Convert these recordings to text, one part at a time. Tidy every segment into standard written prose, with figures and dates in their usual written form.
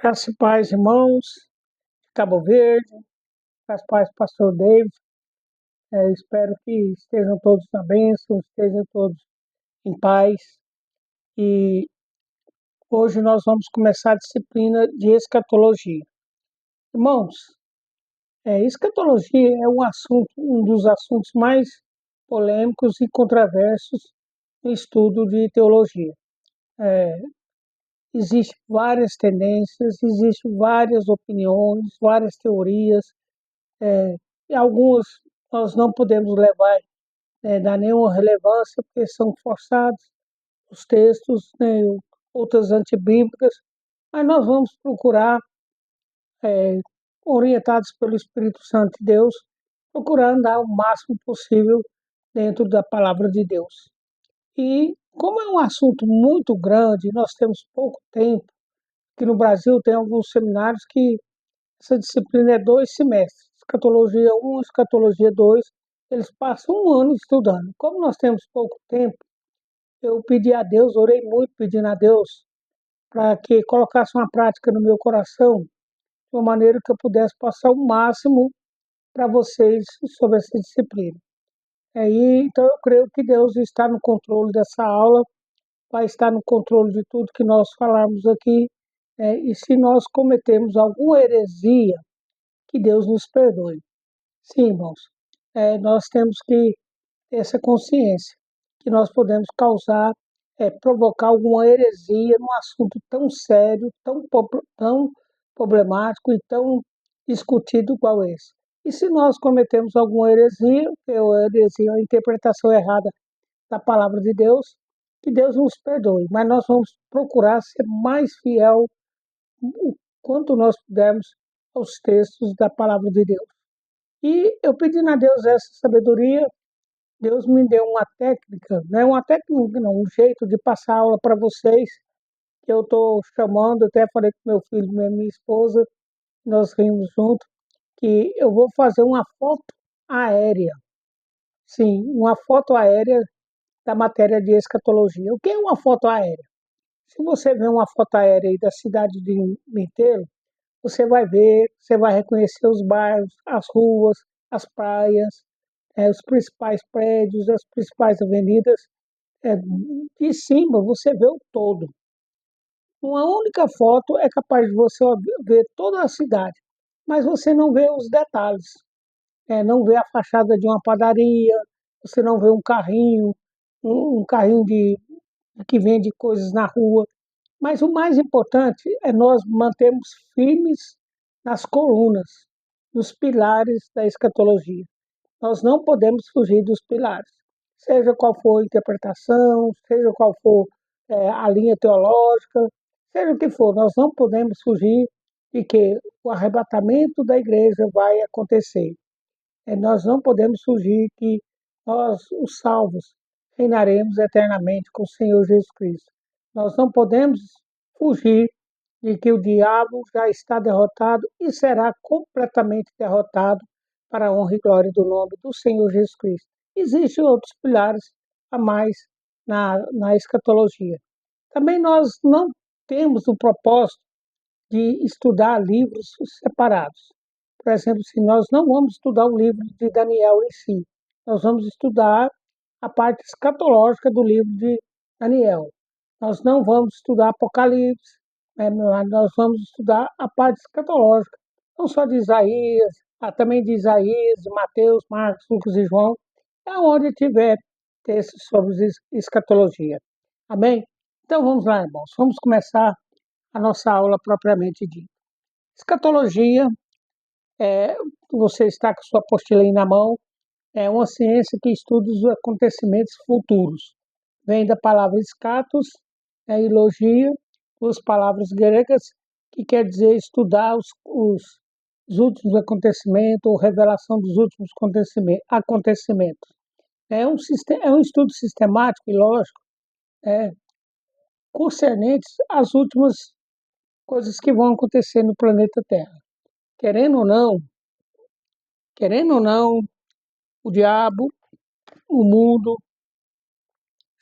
Graça e paz, irmãos, de Cabo Verde, graça e paz, pastor David. Espero que estejam todos na bênção, estejam todos em paz. E hoje nós vamos começar a disciplina de escatologia. Irmãos, escatologia é um dos assuntos mais polêmicos e controversos no estudo de teologia. Existem várias tendências, existem várias opiniões, várias teorias, e algumas nós não podemos levar, dar nenhuma relevância, porque são forçados os textos, né, outras antibíblicas, mas nós vamos procurar, orientados pelo Espírito Santo de Deus, procurar andar o máximo possível dentro da palavra de Deus. E como é um assunto muito grande, nós temos pouco tempo, que no Brasil tem alguns seminários que essa disciplina é 2 semestres, escatologia 1, escatologia 2, eles passam um ano estudando. Como nós temos pouco tempo, eu pedi a Deus, orei muito pedindo a Deus para que colocasse uma prática no meu coração, de uma maneira que eu pudesse passar o máximo para vocês sobre essa disciplina. Então eu creio que Deus está no controle dessa aula, vai estar no controle de tudo que nós falamos aqui, e se nós cometemos alguma heresia, que Deus nos perdoe. Sim, irmãos, nós temos que ter essa consciência que nós podemos causar, provocar alguma heresia num assunto tão sério, tão problemático e tão discutido igual esse. E se nós cometemos alguma heresia, a interpretação errada da palavra de Deus, que Deus nos perdoe, mas nós vamos procurar ser mais fiel o quanto nós pudermos aos textos da palavra de Deus. E eu pedindo a Deus essa sabedoria, Deus me deu uma técnica, não é uma técnica, não, um jeito de passar aula para vocês, que eu estou chamando, até falei com meu filho e minha esposa, nós rimos junto, que eu vou fazer uma foto aérea. Sim, uma foto aérea da matéria de escatologia. O que é uma foto aérea? Se você vê uma foto aérea aí da cidade de Inteiro, você vai ver, você vai reconhecer os bairros, as ruas, as praias, os principais prédios, as principais avenidas. De cima você vê o todo. Uma única foto é capaz de você ver toda a cidade, mas você não vê os detalhes. Não vê a fachada de uma padaria, você não vê um carrinho, um carrinho que vende coisas na rua. Mas o mais importante é nós mantermos firmes nas colunas, nos pilares da escatologia. Nós não podemos fugir dos pilares, seja qual for a interpretação, seja qual for a linha teológica, seja o que for, nós não podemos fugir de que o arrebatamento da igreja vai acontecer. Nós não podemos fugir que nós, os salvos, reinaremos eternamente com o Senhor Jesus Cristo. Nós não podemos fugir de que o diabo já está derrotado e será completamente derrotado para a honra e glória do nome do Senhor Jesus Cristo. Existem outros pilares a mais na escatologia. Também nós não temos o propósito de estudar livros separados. Por exemplo, se nós não vamos estudar o livro de Daniel em si, nós vamos estudar a parte escatológica do livro de Daniel. Nós não vamos estudar Apocalipse, nós vamos estudar a parte escatológica, não só de Isaías, também de Isaías, de Mateus, Marcos, Lucas e João, aonde tiver textos sobre escatologia. Amém? Então vamos lá, irmãos, vamos começar a nossa aula propriamente dita. Escatologia, você está com sua apostila aí na mão, é uma ciência que estuda os acontecimentos futuros. Vem da palavra escatos, logia, duas palavras gregas, que quer dizer estudar os últimos acontecimentos ou revelação dos últimos acontecimentos. É um estudo sistemático e lógico, concernentes às últimas coisas que vão acontecer no planeta Terra. Querendo ou não, o diabo, o mundo,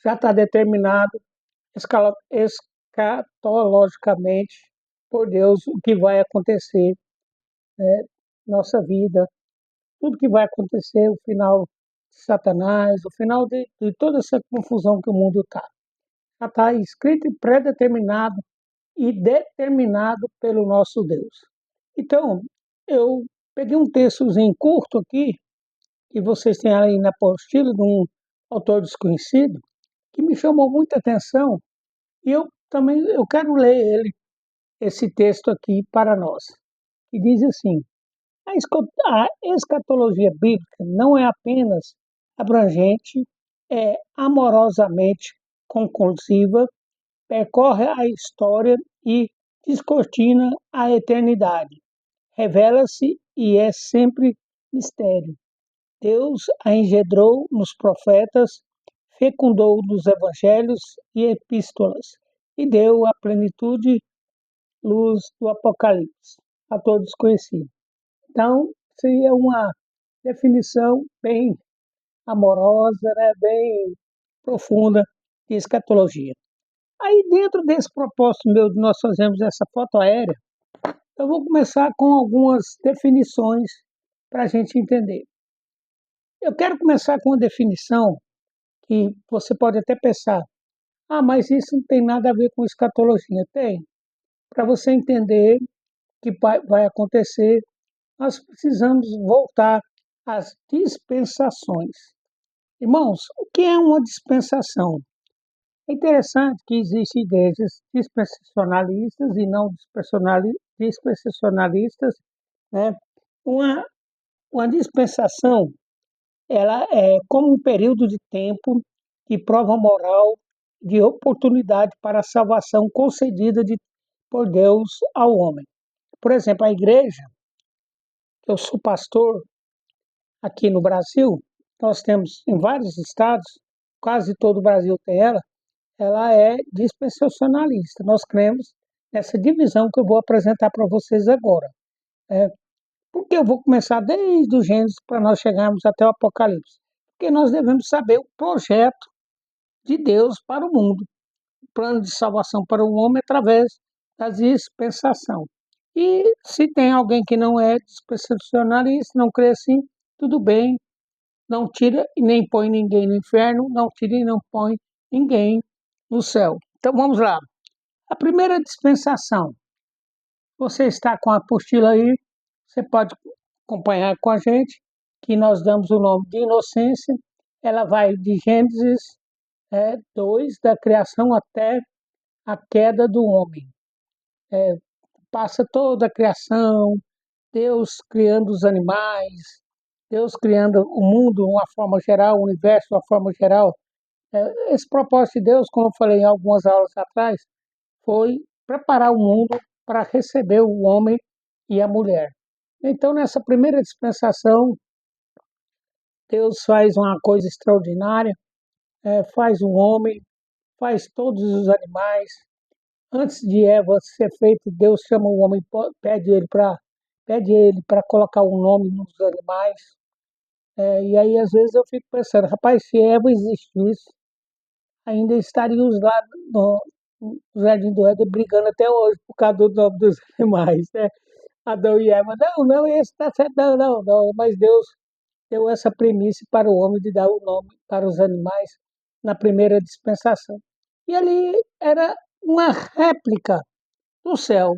já está determinado escatologicamente por Deus o que vai acontecer, né, nossa vida, tudo que vai acontecer, o final de Satanás, o final de toda essa confusão que o mundo está. Já está escrito e predeterminado e determinado pelo nosso Deus. Então, eu peguei um textozinho curto aqui, que vocês têm aí na apostila, de um autor desconhecido, que me chamou muita atenção, e eu também eu quero ler esse texto aqui para nós. Que diz assim: a escatologia bíblica não é apenas abrangente, é amorosamente conclusiva, percorre a história e descortina a eternidade. Revela-se e é sempre mistério. Deus a engendrou nos profetas, fecundou nos evangelhos e epístolas, e deu a plenitude luz do Apocalipse, a todos conhecido. Então, seria uma definição bem amorosa, né, bem profunda de escatologia. Aí, dentro desse propósito meu de nós fazermos essa foto aérea, eu vou começar com algumas definições para a gente entender. Eu quero começar com uma definição que você pode até pensar, mas isso não tem nada a ver com escatologia. Tem. Para você entender que vai acontecer, nós precisamos voltar às dispensações. Irmãos, o que é uma dispensação? É interessante que existem igrejas dispensacionalistas e não dispensacionalistas, né? Uma, uma dispensação, ela é como um período de tempo de prova moral, de oportunidade para a salvação concedida por Deus ao homem. Por exemplo, a igreja, que eu sou pastor aqui no Brasil, nós temos em vários estados, quase todo o Brasil tem ela é dispensacionalista. Nós cremos nessa divisão que eu vou apresentar para vocês agora. É, porque eu vou começar desde o Gênesis para nós chegarmos até o Apocalipse. Porque nós devemos saber o projeto de Deus para o mundo, o plano de salvação para o homem através da dispensação. E se tem alguém que não é dispensacionalista, não crê assim, tudo bem, não tira e nem põe ninguém no inferno, não tira e não põe ninguém no céu. Então vamos lá. A primeira dispensação. Você está com a apostila aí, você pode acompanhar com a gente, que nós damos o nome de inocência. Ela vai de Gênesis 2, da criação até a queda do homem. Passa toda a criação, Deus criando os animais, Deus criando o mundo de uma forma geral, o universo de uma forma geral. Esse propósito de Deus, como eu falei em algumas aulas atrás, foi preparar o mundo para receber o homem e a mulher. Então, nessa primeira dispensação, Deus faz uma coisa extraordinária, faz o homem, faz todos os animais. Antes de Eva ser feita, Deus chama o homem, pede ele para colocar um nome nos animais. E aí, às vezes, eu fico pensando, rapaz, se Eva existisse, ainda estaríamos lá no Jardim do Éden brigando até hoje por causa do nome dos animais, né? Adão e Eva, não, esse está certo, não, mas Deus deu essa premissa para o homem de dar o nome para os animais na primeira dispensação. E ali era uma réplica do céu,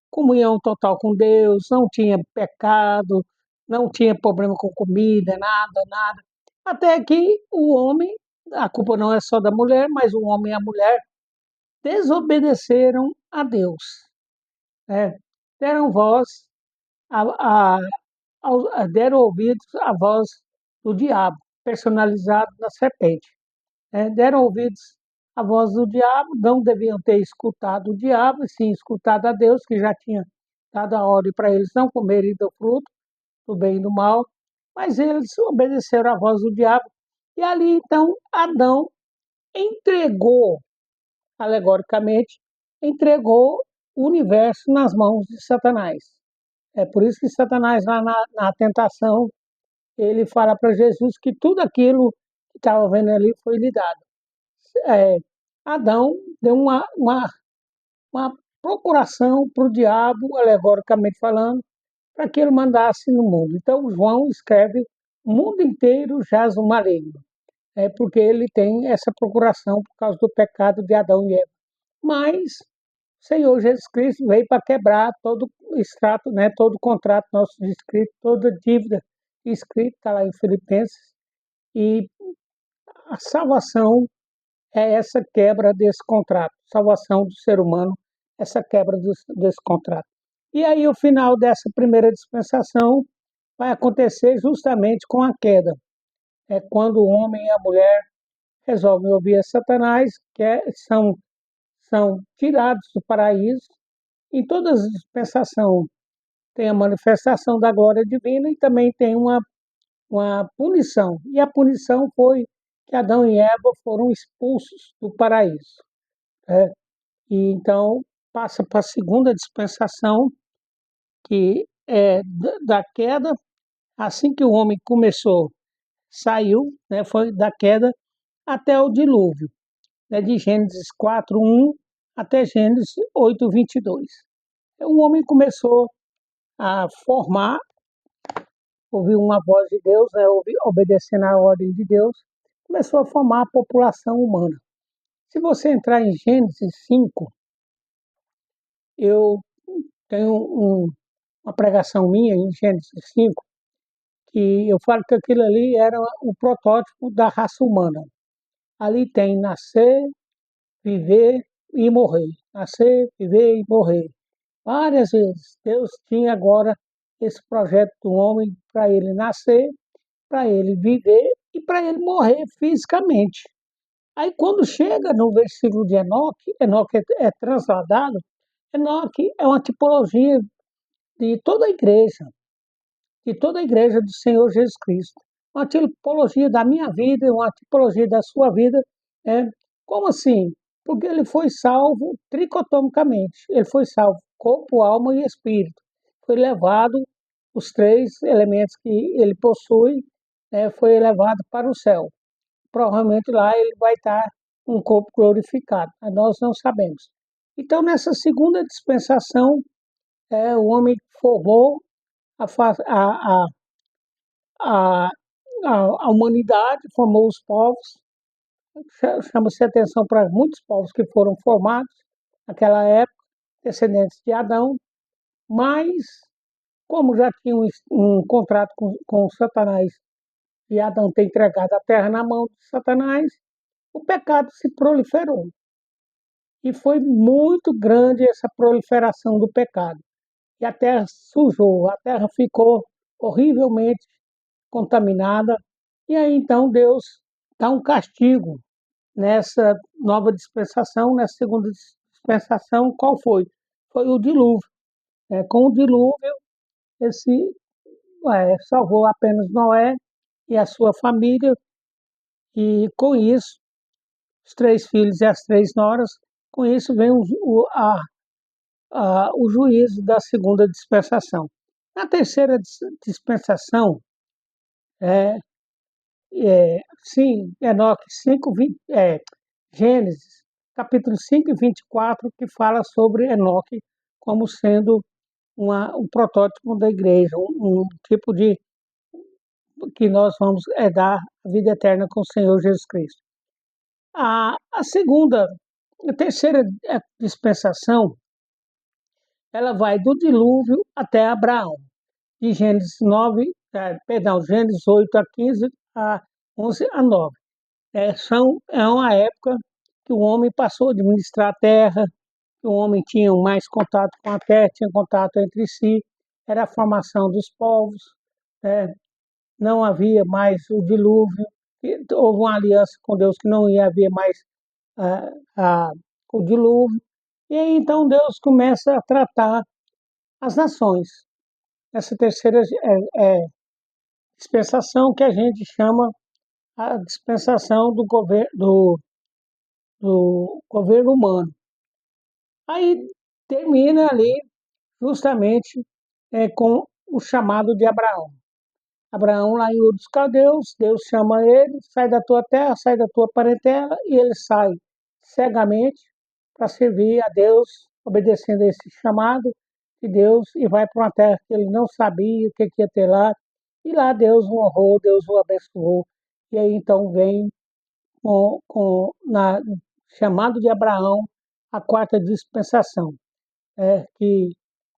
comunhão total com Deus, não tinha pecado, não tinha problema com comida, nada. Até que o homem, a culpa não é só da mulher, mas o homem e a mulher desobedeceram a Deus, né? Deram voz a, a, deram ouvidos à voz do diabo, personalizado na serpente. Deram ouvidos à voz do diabo, não deviam ter escutado o diabo, e sim escutado a Deus, que já tinha dado a ordem para eles não comerem do fruto, do bem e do mal, mas eles obedeceram à voz do diabo. E ali, então, Adão entregou, alegoricamente, entregou o universo nas mãos de Satanás. É por isso que Satanás, lá na tentação, ele fala para Jesus que tudo aquilo que estava vendo ali foi lhe dado. É, Adão deu uma procuração para o diabo, alegoricamente falando, para que ele mandasse no mundo. Então, João escreve: o mundo inteiro jaz o maligno, porque ele tem essa procuração por causa do pecado de Adão e Eva. Mas o Senhor Jesus Cristo veio para quebrar todo o extrato, todo o contrato nosso escrito, toda dívida escrita, está lá em Filipenses, e a salvação é essa quebra desse contrato, salvação do ser humano, essa quebra desse contrato. E aí o final dessa primeira dispensação vai acontecer justamente com a queda. É quando o homem e a mulher resolvem ouvir a Satanás, são tirados do paraíso. Em todas as dispensações tem a manifestação da glória divina e também tem uma punição. E a punição foi que Adão e Eva foram expulsos do paraíso. E então passa para a segunda dispensação, que é da queda. Assim que o homem começou, saiu, foi da queda até o dilúvio, de Gênesis 4:1 até Gênesis 8:22. O homem começou a formar, ouviu uma voz de Deus, obedecendo à ordem de Deus, começou a formar a população humana. Se você entrar em Gênesis 5, eu tenho uma pregação minha em Gênesis 5, que eu falo que aquilo ali era o protótipo da raça humana. Ali tem nascer, viver e morrer. Nascer, viver e morrer. Várias vezes. Deus tinha agora esse projeto do homem para ele nascer, para ele viver e para ele morrer fisicamente. Aí quando chega no versículo de Enoque, Enoque é transladado, Enoque é uma tipologia de toda a igreja, do Senhor Jesus Cristo. Uma tipologia da minha vida, uma tipologia da sua vida. Como assim? Porque ele foi salvo tricotomicamente. Ele foi salvo corpo, alma e espírito. Foi levado, os três elementos que ele possui, foi levado para o céu. Provavelmente lá ele vai estar com um corpo glorificado, mas nós não sabemos. Então, nessa segunda dispensação, o homem formou a, a, a, a humanidade, formou os povos. Chama-se atenção para muitos povos que foram formados naquela época, descendentes de Adão, mas como já tinha um contrato com Satanás e Adão tem entregado a terra na mão de Satanás, o pecado se proliferou. E foi muito grande essa proliferação do pecado. E a terra sujou, a terra ficou horrivelmente contaminada. E aí então Deus dá um castigo nessa nova dispensação, nessa segunda dispensação. Qual foi? Foi o dilúvio. Com o dilúvio, esse salvou apenas Noé e a sua família, e com isso, os 3 filhos e as 3 noras, com isso vem o juízo da segunda dispensação. Na terceira dispensação, sim, Enoque 5, Gênesis, capítulo 5 e 24, que fala sobre Enoque como sendo um protótipo da igreja, um tipo de que nós vamos dar a vida eterna com o Senhor Jesus Cristo. A terceira dispensação, ela vai do dilúvio até Abraão, de Gênesis 8 a 15, a 11 a 9. É uma época que o homem passou a administrar a terra, que o homem tinha mais contato com a terra, tinha contato entre si, era a formação dos povos, não havia mais o dilúvio, houve uma aliança com Deus que não ia haver mais o dilúvio, e aí então Deus começa a tratar as nações. Essa terceira dispensação que a gente chama a dispensação do governo humano. Aí termina ali justamente com o chamado de Abraão. Abraão, lá em Ur dos Caldeus, Deus chama ele: sai da tua terra, sai da tua parentela, e ele sai cegamente para servir a Deus obedecendo a esse chamado de Deus e vai para uma terra que ele não sabia o que ia ter lá. E lá Deus o honrou, Deus o abençoou. E aí então vem na chamado de Abraão a quarta dispensação, que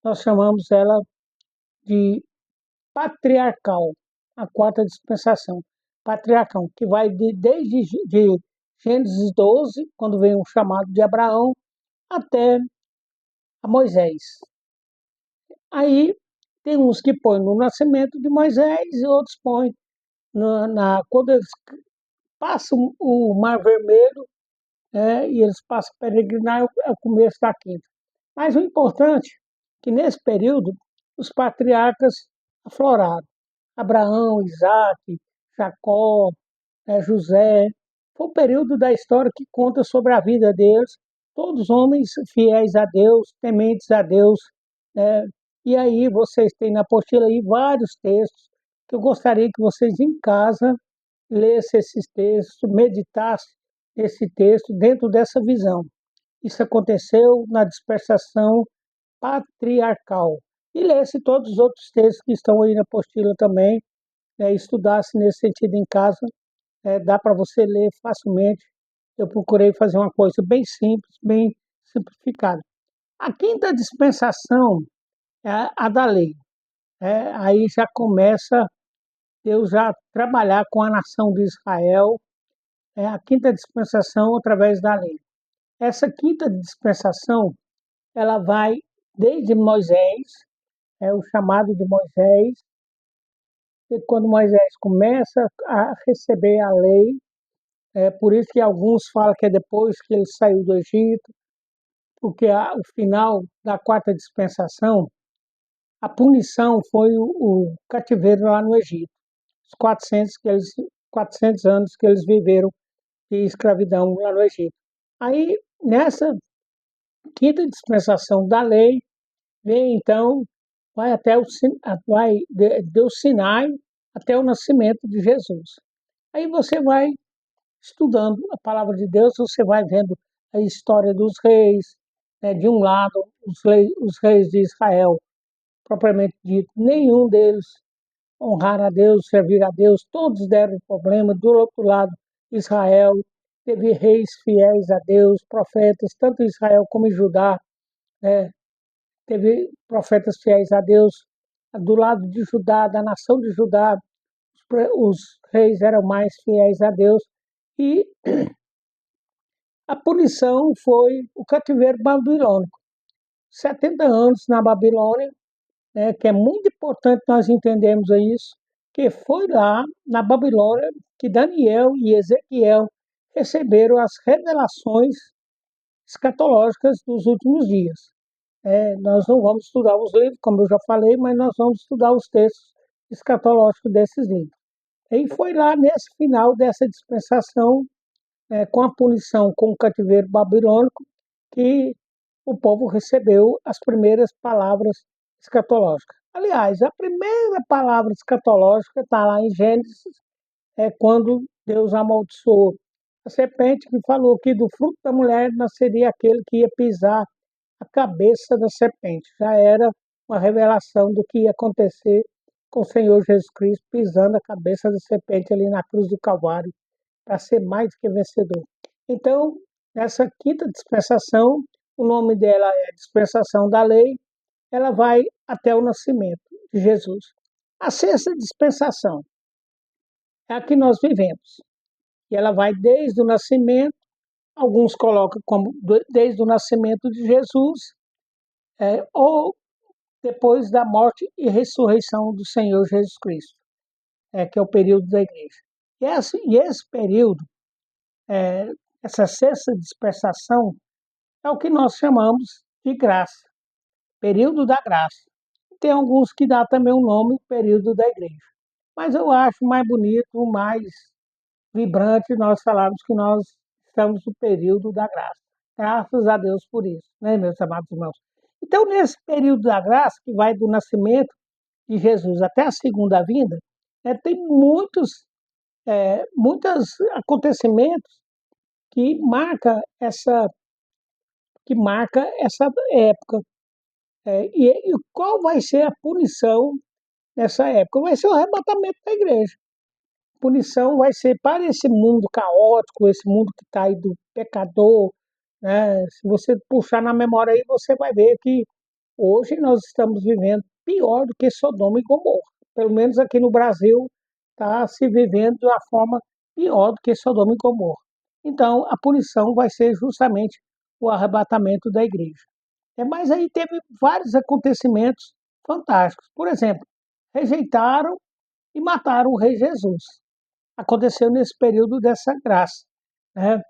nós chamamos ela de patriarcal, a quarta dispensação. Patriarcal, que vai desde de Gênesis 12, quando vem o chamado de Abraão, até a Moisés. Aí tem uns que põem no nascimento de Moisés e outros põem quando eles passam o Mar Vermelho, e eles passam a peregrinar, é o começo da quinta. Mas o importante é que nesse período os patriarcas afloraram. Abraão, Isaac, Jacó, José. Foi o período da história que conta sobre a vida deles, todos homens fiéis a Deus, tementes a Deus. Né? E aí vocês têm na apostila aí vários textos que eu gostaria que vocês em casa lessem esses textos, meditassem esse texto dentro dessa visão. Isso aconteceu na dispersação patriarcal. E lesse todos os outros textos que estão aí na apostila também, estudasse nesse sentido em casa, dá para você ler facilmente. Eu procurei fazer uma coisa bem simples, bem simplificada. A quinta dispensação é a da lei. Aí já começa Deus já trabalhar com a nação de Israel, a quinta dispensação através da lei. Essa quinta dispensação, ela vai desde Moisés, o chamado de Moisés, e quando Moisés começa a receber a lei, por isso que alguns falam que é depois que ele saiu do Egito, porque o final da quarta dispensação, a punição foi o cativeiro lá no Egito, os 400 anos que eles viveram de escravidão lá no Egito. Aí, nessa quinta dispensação da lei, vem então, vai até do Sinai até o nascimento de Jesus. Aí você vai estudando a palavra de Deus, você vai vendo a história dos reis, de um lado, os reis de Israel, propriamente dito, nenhum deles honrar a Deus, servir a Deus, todos deram problema. Do outro lado, Israel teve reis fiéis a Deus, profetas, tanto em Israel como em Judá, teve profetas fiéis a Deus. Do lado de Judá, da nação de Judá, os reis eram mais fiéis a Deus. E a punição foi o cativeiro babilônico. 70 anos na Babilônia, que é muito importante nós entendermos isso, que foi lá na Babilônia que Daniel e Ezequiel receberam as revelações escatológicas dos últimos dias. Nós não vamos estudar os livros, como eu já falei, mas nós vamos estudar os textos escatológicos desses livros. E foi lá nesse final dessa dispensação, com a punição com o cativeiro babilônico, que o povo recebeu as primeiras palavras escatológicas. Aliás, a primeira palavra escatológica está lá em Gênesis, quando Deus amaldiçoou a serpente, que falou que do fruto da mulher nasceria aquele que ia pisar a cabeça da serpente. Já era uma revelação do que ia acontecer com o Senhor Jesus Cristo pisando a cabeça da serpente ali na cruz do Calvário, para ser mais que vencedor. Então, nessa quinta dispensação, o nome dela é dispensação da lei, ela vai até o nascimento de Jesus. A sexta dispensação é a que nós vivemos, e ela vai desde o nascimento, alguns colocam como desde o nascimento de Jesus, ou depois da morte e ressurreição do Senhor Jesus Cristo, que é o período da igreja. E esse período, essa sexta dispensação, é o que nós chamamos de graça, período da graça. Tem alguns que dá também o nome período da igreja. Mas eu acho mais bonito, mais vibrante nós falarmos que nós estamos no período da graça. Graças a Deus por isso, né, meus amados irmãos? Então, nesse período da graça, que vai do nascimento de Jesus até a segunda vinda, tem muitos acontecimentos que marcam que marca essa época. E qual vai ser a punição nessa época? Vai ser o arrebatamento da igreja. A punição vai ser para esse mundo caótico, esse mundo que está aí do pecador, né? Se você puxar na memória aí, você vai ver que hoje nós estamos vivendo pior do que Sodoma e Gomorra. Pelo menos aqui no Brasil está se vivendo de uma forma pior do que Sodoma e Gomorra. Então, a punição vai ser justamente o arrebatamento da igreja. Mas aí teve vários acontecimentos fantásticos. Por exemplo, rejeitaram e mataram o rei Jesus. Aconteceu nesse período dessa graça. Né?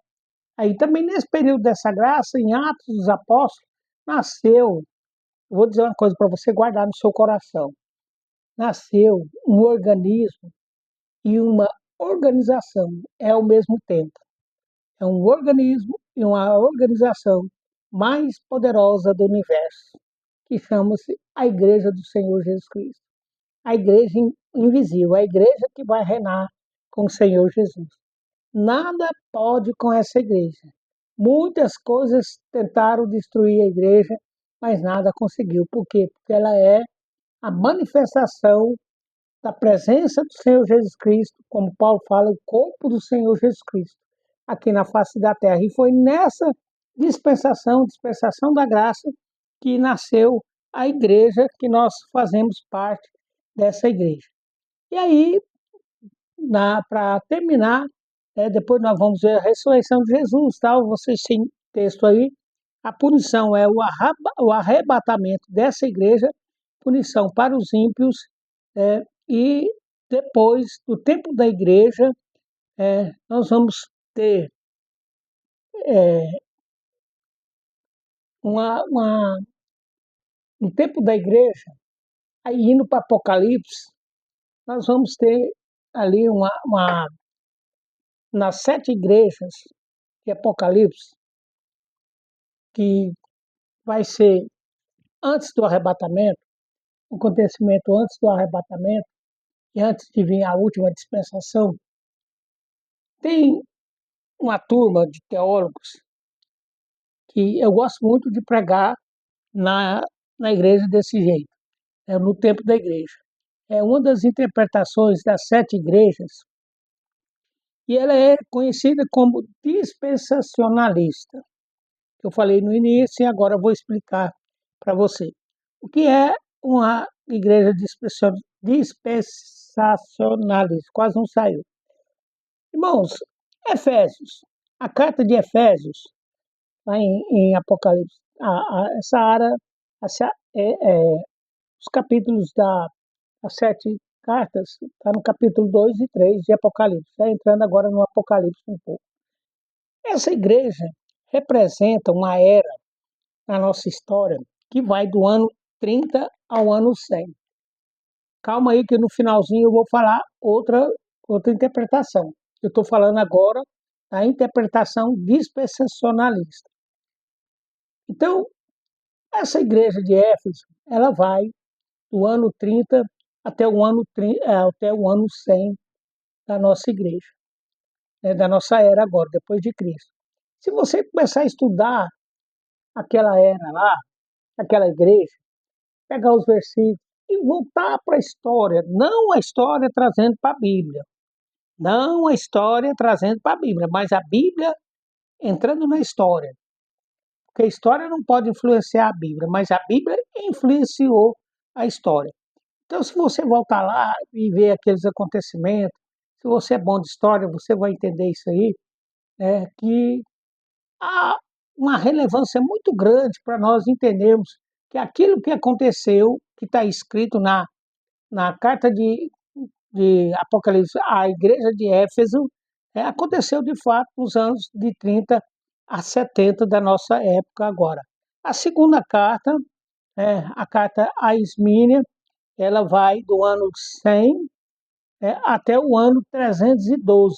Aí também nesse período dessa graça, em Atos dos Apóstolos, nasceu, vou dizer uma coisa para você guardar no seu coração, nasceu um organismo e uma organização ao mesmo tempo. É um organismo e uma organização mais poderosa do universo, que chama-se a Igreja do Senhor Jesus Cristo. A igreja invisível, a igreja que vai reinar com o Senhor Jesus. Nada pode com essa igreja. Muitas coisas tentaram destruir a igreja, mas nada conseguiu. Por quê? Porque ela é a manifestação da presença do Senhor Jesus Cristo, como Paulo fala, o corpo do Senhor Jesus Cristo, aqui na face da terra. E foi nessa dispensação da graça, que nasceu a igreja, que nós fazemos parte dessa igreja. E aí, para terminar, depois nós vamos ver a ressurreição de Jesus, tal. Vocês têm texto aí. A punição é o arrebatamento dessa igreja, punição para os ímpios, e depois do tempo da igreja, nós vamos ter no tempo da igreja, aí indo para Apocalipse, nós vamos ter ali nas 7 igrejas de Apocalipse, que vai ser antes do arrebatamento, o acontecimento antes do arrebatamento, e antes de vir a última dispensação, tem uma turma de teólogos que eu gosto muito de pregar na igreja desse jeito, no tempo da igreja. É uma das interpretações das 7 igrejas, e ela é conhecida como dispensacionalista. Eu falei no início e agora vou explicar para você. O que é uma igreja dispensacionalista? Quase não saiu. Irmãos, Efésios, a carta de Efésios, lá em Apocalipse, essa área, os capítulos das 7 cartas, está no capítulo 2 e 3 de Apocalipse. Está entrando agora no Apocalipse um pouco. Essa igreja representa uma era na nossa história que vai do ano 30 ao ano 100. Calma aí que no finalzinho eu vou falar outra interpretação. Eu estou falando agora da interpretação dispensacionalista. Então, essa igreja de Éfeso, ela vai do ano 30 até o ano 100 da nossa igreja, da nossa era agora, depois de Cristo. Se você começar a estudar aquela era lá, aquela igreja, pegar os versículos e voltar para a história, não a história trazendo para a Bíblia, não a história trazendo para a Bíblia, mas a Bíblia entrando na história. Porque a história não pode influenciar a Bíblia, mas a Bíblia influenciou a história. Então, se você voltar lá e ver aqueles acontecimentos, se você é bom de história, você vai entender isso aí, que há uma relevância muito grande para nós entendermos que aquilo que aconteceu, que está escrito na carta de Apocalipse à igreja de Éfeso, aconteceu de fato nos anos de 30 a 70 da nossa época agora. A segunda carta, a carta a Esmínia, ela vai do ano 100 até o ano 312.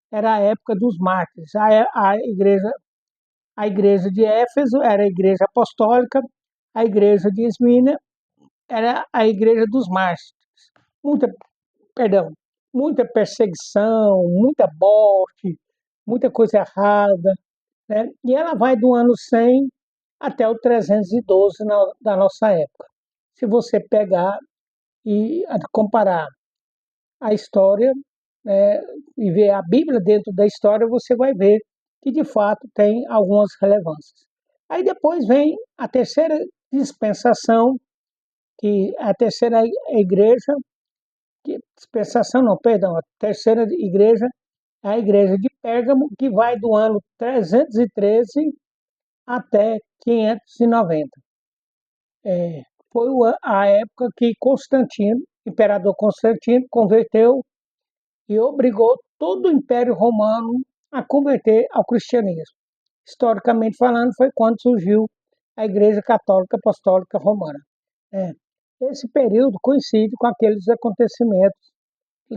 Era a época dos mártires. A igreja de Éfeso era a igreja apostólica, a igreja de Esmínia era a igreja dos mártires. Muita perseguição, muita morte, muita coisa errada, né? E ela vai do ano 100 até o 312 da nossa época. Se você pegar e comparar a história, né, e ver a Bíblia dentro da história, você vai ver que de fato tem algumas relevâncias. Aí depois vem a terceira dispensação, que a terceira igreja, dispensação não, perdão, a terceira igreja é a igreja de Pérgamo, que vai do ano 313 até 590. Foi a época que Constantino, imperador Constantino, converteu e obrigou todo o Império Romano a converter ao cristianismo. Historicamente falando, foi quando surgiu a Igreja Católica Apostólica Romana. É. Esse período coincide com aqueles acontecimentos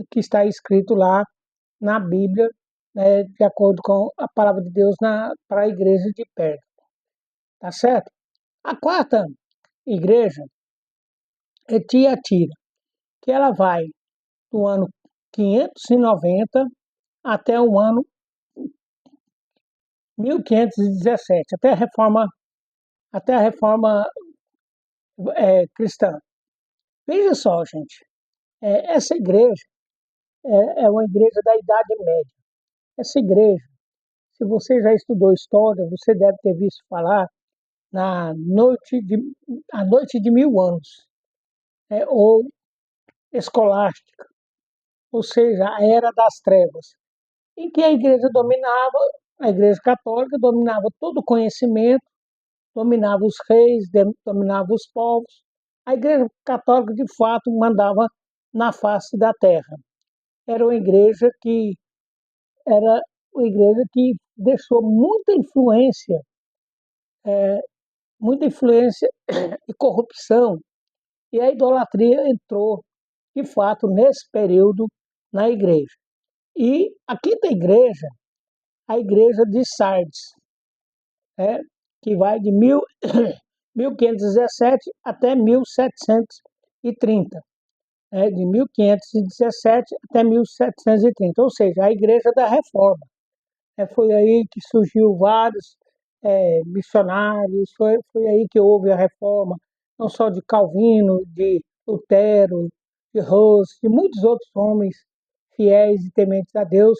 que está escrito lá na Bíblia, né, de acordo com a palavra de Deus para a Igreja de Pérgamo. Tá certo? A quarta igreja é Tiatira, que ela vai do ano 590 até o ano 1517, até a reforma cristã. Veja só, gente, essa igreja é uma igreja da Idade Média. Essa igreja, se você já estudou história, você deve ter visto falar na a noite de 1000 anos, ou escolástica, ou seja, a era das trevas, em que a igreja dominava, a igreja católica dominava todo o conhecimento, dominava os reis, dominava os povos. A igreja católica, de fato, mandava na face da terra. Era uma igreja que deixou muita influência e corrupção, e a idolatria entrou, de fato, nesse período na igreja. E a quinta igreja, a igreja de Sardes, né, que vai de 1517 até 1730, de 1517 até 1730, ou seja, a Igreja da Reforma. Foi aí que surgiu vários missionários, foi aí que houve a reforma, não só de Calvino, de Lutero, de Rose, de muitos outros homens fiéis e tementes a Deus.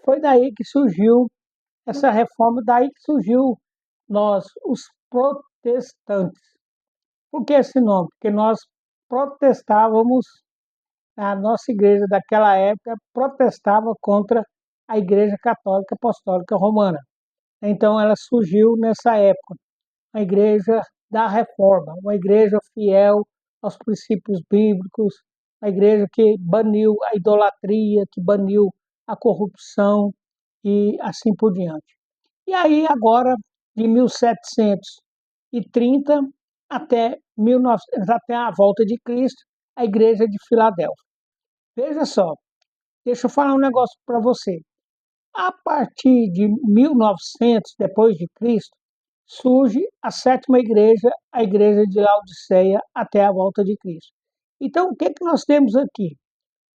Foi daí que surgiu essa reforma, daí que surgiu nós, os protestantes. Por que esse nome? Porque nós protestávamos, a nossa igreja daquela época protestava contra a Igreja Católica Apostólica Romana. Então ela surgiu nessa época, a igreja da reforma, uma igreja fiel aos princípios bíblicos, a igreja que baniu a idolatria, que baniu a corrupção e assim por diante. E aí agora, de 1730 até 1900, até a volta de Cristo, a igreja de Filadélfia. Veja só, deixa eu falar um negócio para você. A partir de 1900 depois de Cristo, surge a sétima igreja, a igreja de Laodiceia, até a volta de Cristo. Então, o que nós temos aqui?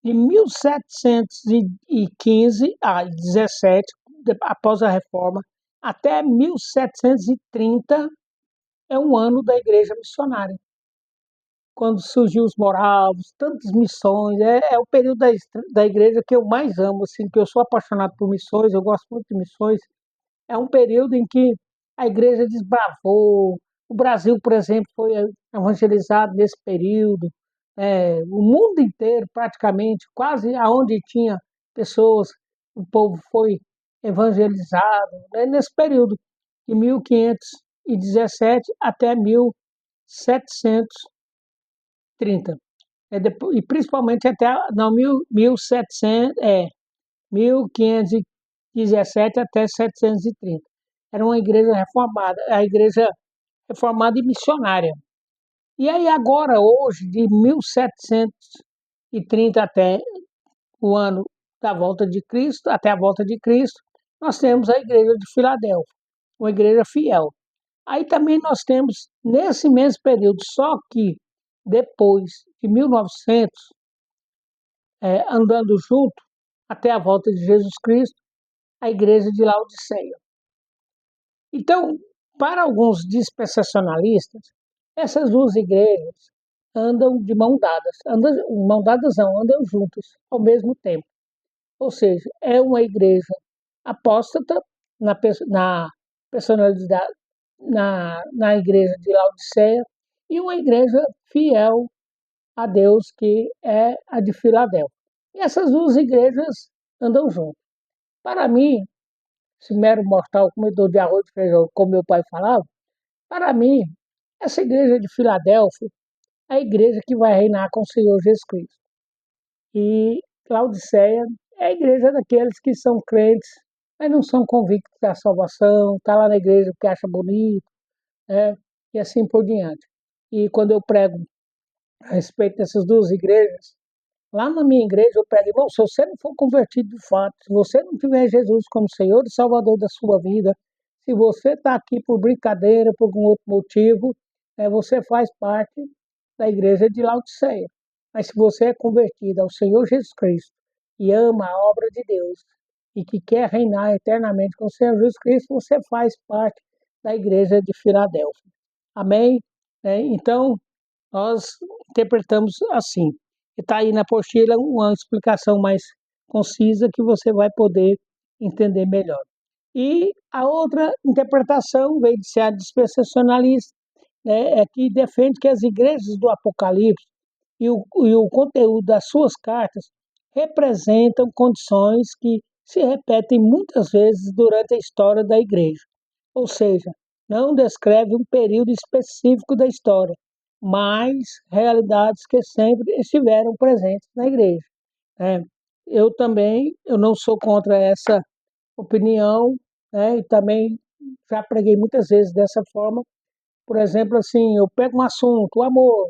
De 1715 a 17, após a reforma, até 1730 é um ano da igreja missionária. Quando surgiu os moravos, tantas missões, é o período da igreja que eu mais amo, assim, que eu sou apaixonado por missões, eu gosto muito de missões. É um período em que a igreja desbravou. O Brasil, por exemplo, foi evangelizado nesse período. O mundo inteiro, praticamente, quase aonde tinha pessoas, o povo foi evangelizado, né, nesse período, de 1517 até 1730. E principalmente até não, 1700, 1517 até 730. Era uma igreja reformada, a igreja reformada e missionária. E aí agora, hoje, de 1730 até o ano da volta de Cristo, até a volta de Cristo, nós temos a igreja de Filadélfia, uma igreja fiel. Aí também nós temos, nesse mesmo período, só que depois de 1900, andando junto, até a volta de Jesus Cristo, a igreja de Laodiceia. Então, Para alguns dispensacionalistas, essas duas igrejas andam de mão dadas, mão dadas não, andam juntas ao mesmo tempo. Ou seja, é uma igreja apóstata na personalidade, na igreja de Laodiceia, e uma igreja fiel a Deus, que é a de Filadélfia. E essas duas igrejas andam juntas. Para mim, esse mero mortal, comedor de arroz e feijão, como meu pai falava, para mim, essa igreja de Filadélfia é a igreja que vai reinar com o Senhor Jesus Cristo. E Laodiceia é a igreja daqueles que são crentes, mas não são convictos da salvação, está lá na igreja porque acha bonito, né? E assim por diante. E quando eu prego a respeito dessas duas igrejas, lá na minha igreja eu prego, irmão, se você não for convertido de fato, se você não tiver Jesus como Senhor e Salvador da sua vida, se você está aqui por brincadeira, por algum outro motivo, você faz parte da igreja de Laodiceia. Mas se você é convertido ao Senhor Jesus Cristo e ama a obra de Deus e que quer reinar eternamente com o Senhor Jesus Cristo, você faz parte da igreja de Filadélfia. Amém? Então, nós interpretamos assim. Está aí na apostila uma explicação mais concisa que você vai poder entender melhor. E a outra interpretação, veio de ser a dispensacionalista, né, é que defende que as igrejas do Apocalipse e o conteúdo das suas cartas representam condições que se repetem muitas vezes durante a história da igreja. Ou seja, não descreve um período específico da história, mas realidades que sempre estiveram presentes na igreja. Né? Eu não sou contra essa opinião, né? E também já preguei muitas vezes dessa forma. Por exemplo, assim, eu pego um assunto, o amor,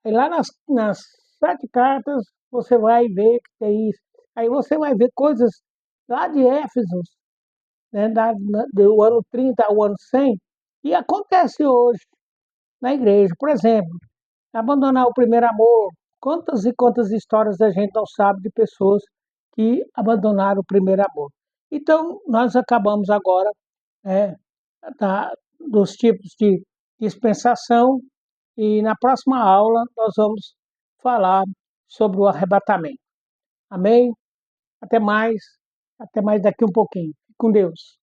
aí lá nas 7 cartas você vai ver que tem isso. Aí você vai ver coisas lá de Éfeso, né, do ano 30 ao ano 100, e acontece hoje na igreja. Por exemplo, abandonar o primeiro amor. Quantas e quantas histórias a gente não sabe de pessoas que abandonaram o primeiro amor. Então, nós acabamos agora, né, dos tipos de dispensação, e na próxima aula nós vamos falar sobre o arrebatamento. Amém? Até mais daqui um pouquinho. Fique com Deus.